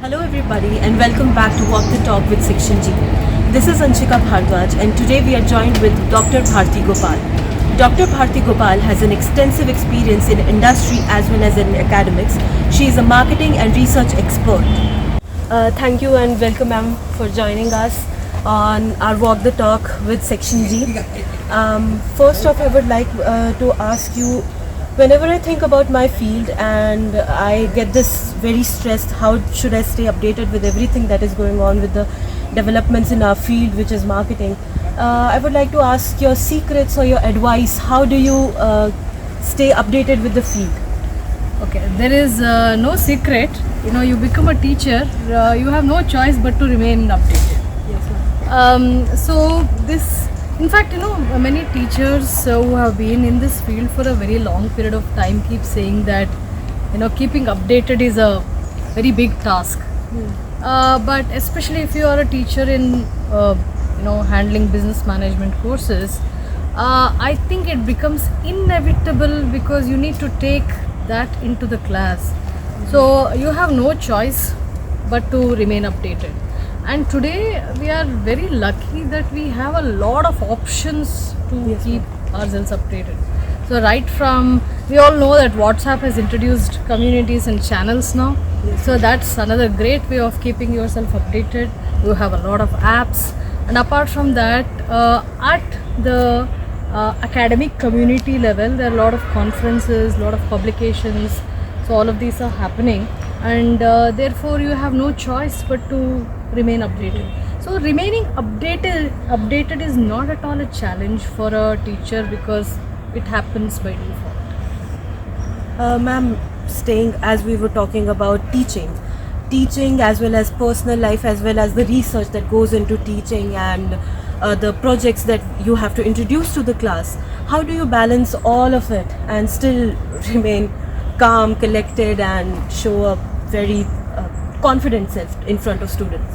Hello everybody and welcome back to Walk the Talk with Section G. This is Anshika Bhardwaj and today we are joined with Dr. Bharti Gopal. Dr. Bharti Gopal has an extensive experience in industry as well as in academics. She is a marketing and research expert. Thank you and welcome ma'am for joining us on our Walk the Talk with Section G. First off, I would like to ask you, whenever I think about my field and I get this very stressed, how should I stay updated with everything that is going on with the developments in our field, which is marketing? I would like to ask your secrets or your advice. How do you stay updated with the field? Okay, there is no secret. You become a teacher, you have no choice but to remain updated. Yes, ma'am. In fact, many teachers who have been in this field for a very long period of time keep saying that, keeping updated is a very big task. But especially if you are a teacher in, handling business management courses, I think it becomes inevitable because you need to take that into the class. So you have no choice but to remain updated. And today we are very lucky that we have a lot of options to keep ourselves updated. So we all know that WhatsApp has introduced communities and channels now. So that's another great way of keeping yourself updated. You have a lot of apps, and apart from that, at the academic community level, there are a lot of conferences, a lot of publications. So all of these are happening, and therefore you have no choice but to remain updated. So remaining updated is not at all a challenge for a teacher because it happens by default. Ma'am, staying as we were talking about teaching as well as personal life as well as the research that goes into teaching and the projects that you have to introduce to the class. How do you balance all of it and still remain calm, collected and show a very confident self in front of students?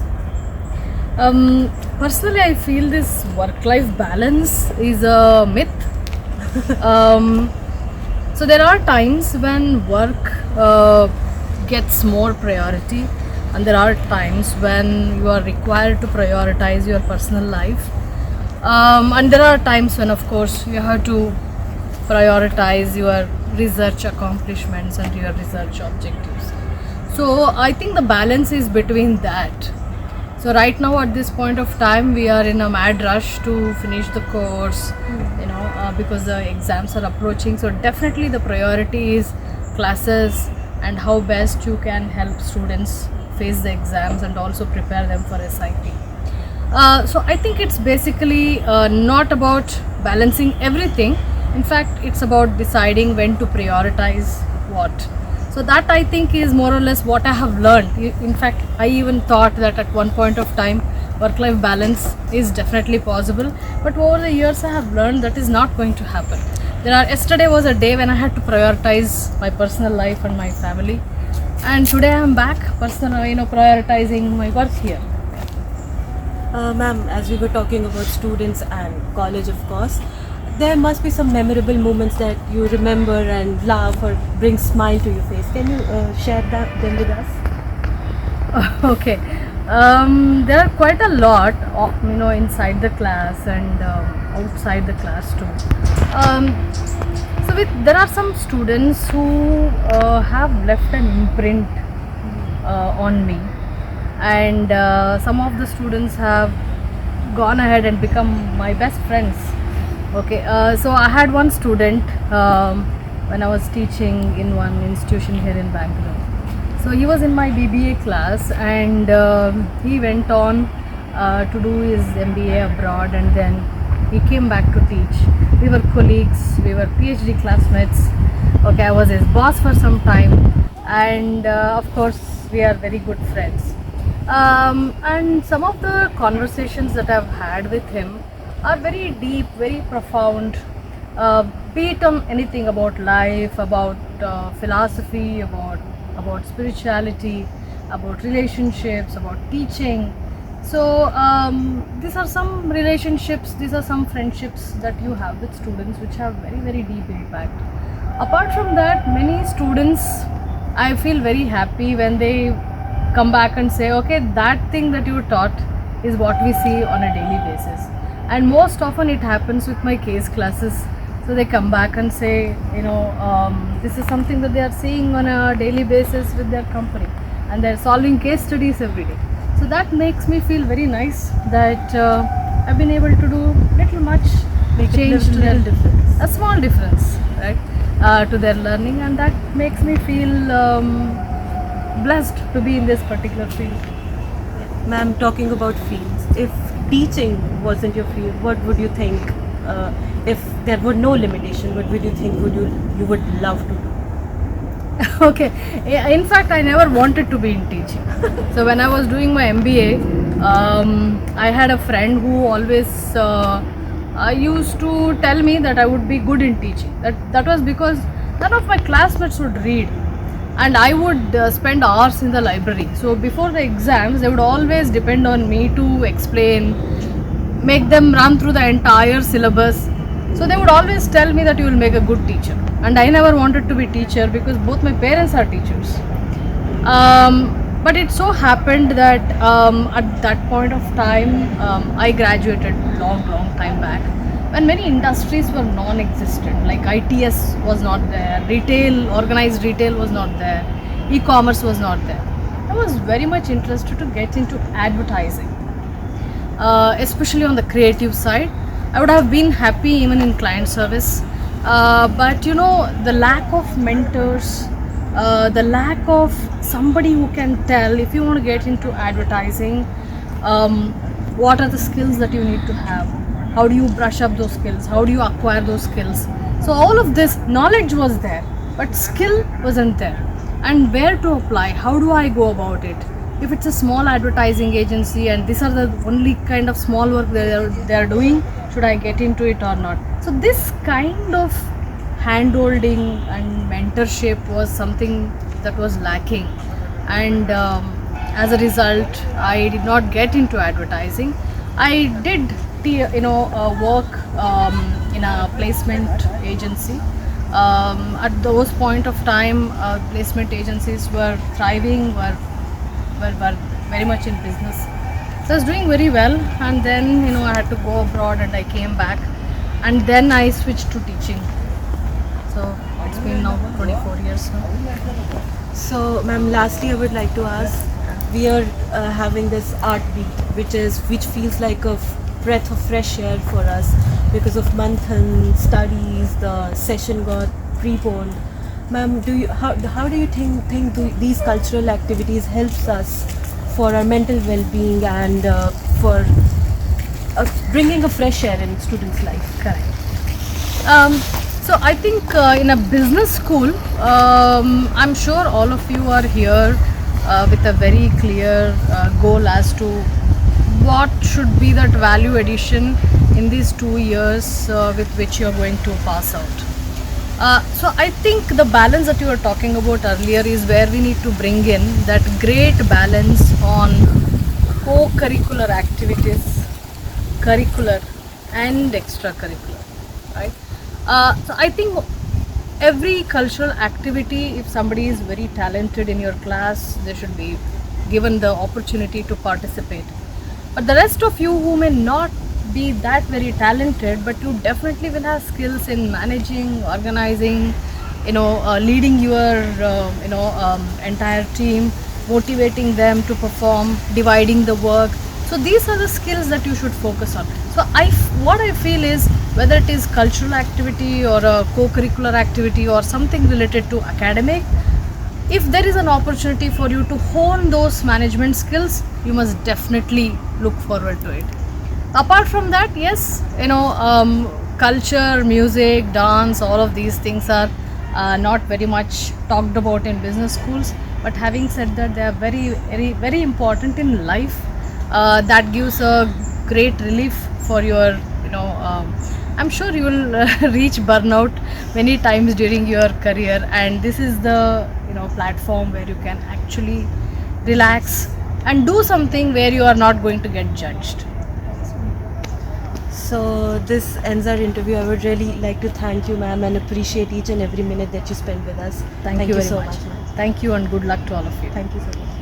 Personally, I feel this work-life balance is a myth. So there are times when work gets more priority, and there are times when you are required to prioritize your personal life, and there are times when, of course, you have to prioritize your research accomplishments and your research objectives. So I think the balance is between that. So right now at this point of time we are in a mad rush to finish the course, because the exams are approaching. So definitely the priority is classes and how best you can help students face the exams and also prepare them for SIP. So I think it's basically not about balancing everything. In fact, it's about deciding when to prioritize what. So that I think is more or less what I have learned. In fact, I even thought that at one point of time work-life balance is definitely possible, but over the years I have learned that is not going to happen. Yesterday was a day when I had to prioritize my personal life and my family, and today I am back prioritizing my work here. Ma'am, as we were talking about students and college, of course, there must be some memorable moments that you remember and laugh or bring smile to your face. Can you share them with us? Okay. There are quite a lot, inside the class and outside the class too. There are some students who have left an imprint on me, and some of the students have gone ahead and become my best friends. Okay, so I had one student when I was teaching in one institution here in Bangalore. So he was in my BBA class, and he went on to do his MBA abroad, and then he came back to teach. We were colleagues, we were PhD classmates. Okay, I was his boss for some time, and of course we are very good friends. And some of the conversations that I've had with him are very deep, very profound, be it on anything about life, about philosophy, about spirituality, about relationships, about teaching. So these are some relationships, these are some friendships that you have with students which have very, very deep impact. Apart from that, many students, I feel very happy when they come back and say, okay, that thing that you taught is what we see on a daily basis. And most often it happens with my case classes. So they come back and say, this is something that they are seeing on a daily basis with their company, and they're solving case studies every day. So that makes me feel very nice that I've been able to do little much change to their difference. a small difference, right, to their learning, and that makes me feel blessed to be in this particular field. Ma'am, talking about fields, if teaching wasn't your field, what would you think? If there were no limitation, what would you think you would love to do? Okay, in fact, I never wanted to be in teaching. So when I was doing my MBA, I had a friend who always used to tell me that I would be good in teaching. That was because none of my classmates would read, and I would spend hours in the library. So before the exams, they would always depend on me to explain, make them run through the entire syllabus. So they would always tell me that you will make a good teacher, and I never wanted to be teacher because both my parents are teachers. But it so happened that at that point of time, I graduated long time back, when many industries were non-existent. Like ITS was not there, organized retail was not there, e-commerce was not there. I was very much interested to get into advertising, especially on the creative side. I would have been happy even in client service, but the lack of mentors, the lack of somebody who can tell, if you want to get into advertising, what are the skills that you need to have, how do you brush up those skills, how do you acquire those skills. So all of this knowledge was there, but skill wasn't there, and where to apply, how do I go about it. If it's a small advertising agency and these are the only kind of small work they are doing, should I get into it or not? So this kind of hand-holding and mentorship was something that was lacking, and as a result, I did not get into advertising. I did work in a placement agency. At those point of time, placement agencies were thriving, were very much in business. So I was doing very well, and then I had to go abroad, and I came back, and then I switched to teaching. So it's been now 24 years now. So, ma'am, lastly, I would like to ask, we are having this art week, which feels like a breath of fresh air for us because of Manthan studies. The session got preponed. Ma'am, how do you think these cultural activities helps us for our mental well-being and for bringing a fresh air in students' life? Correct. So I think in a business school, I'm sure all of you are here with a very clear goal as to what should be that value addition in these 2 years with which you are going to pass out. So I think the balance that you were talking about earlier is where we need to bring in that great balance on co-curricular activities, curricular and extracurricular, right? So I think every cultural activity, if somebody is very talented in your class, they should be given the opportunity to participate. But the rest of you who may not be that very talented, but you definitely will have skills in managing, organizing, leading your entire team, motivating them to perform, dividing the work. So these are the skills that you should focus on. So what I feel is, whether it is cultural activity or a co-curricular activity or something related to academic, if there is an opportunity for you to hone those management skills, you must definitely look forward to it. Apart from that, yes, culture, music, dance, all of these things are not very much talked about in business schools. But having said that, they are very, very, very important in life. That gives a great relief for your, I'm sure you will reach burnout many times during your career, and this is the platform where you can actually relax and do something where you are not going to get judged. So this ends our interview. I would really like to thank you, ma'am, and appreciate each and every minute that you spend with us. Thank you very so much. much, ma'am. Thank you, and good luck to all of you. Thank you so much.